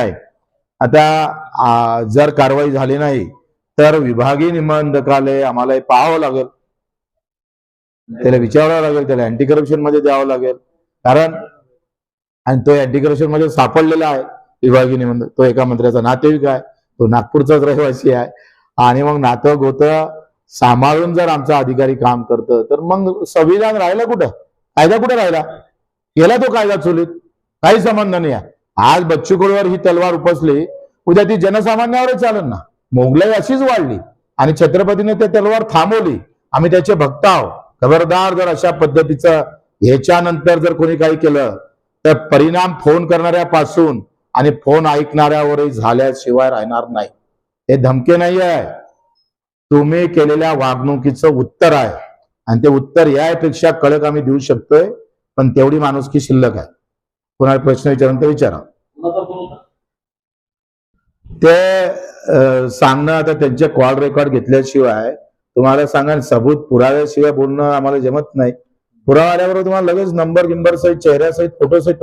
आहे. आता जर कारवाई झाली नाही तर विभागीय निबंधकालय आम्हाला हे पाहावं लागेल, त्याला विचारावं लागेल, त्याला अँटी करप्शन मध्ये द्यावं लागेल. कारण आणि तो अँटी करप्शन मध्ये सापडलेला आहे विभागीय निबंधक. तो एका मंत्र्याचा नातेवाईक आहे, तो नागपूरचाच रहिवासी आहे. आणि मग नातं गोतं सांभाळून जर आमचा अधिकारी काम करतं तर मग संविधान राहिलं कुठं, कायदा कुठं राहिला? गेला तो कायदा चुलीत, काही संबंध नाही आहे. आज बच्चू कडूवर ही तलवार उपसली, उद्या ती जनसामान्यावरच चालेल ना. मोगलाई अशीच वाढली आणि छत्रपतीने ते तलवार थांबवली. आम्ही त्याचे भक्त आहोत. खबरदार जर अशा पद्धतीचं ह्याच्यानंतर जर कोणी काही केलं तर परिणाम फोन करणाऱ्यापासून आणि फोन ऐकणाऱ्यावरही झाल्याशिवाय राहणार नाही. हे धमके नाही आहे, तुम्ही केलेल्या वागणुकीचं उत्तर आहे. आणि ते उत्तर यापेक्षा कडक आम्ही देऊ शकतोय, पण तेवढी माणुसकी शिल्लक आहे. कोणाला प्रश्न विचारून तर विचारा. ते सांगणं आता त्यांचे कॉल रेकॉर्ड घेतल्याशिवाय तुम्हाला सांगा, सबूत पुराव्याशिवाय बोलणं आम्हाला जमत नाही. पुरावा आल्याबरोबर तुम्हाला लगेच नंबर गिंबर सहित, चेहऱ्यासहित, फोटो सहित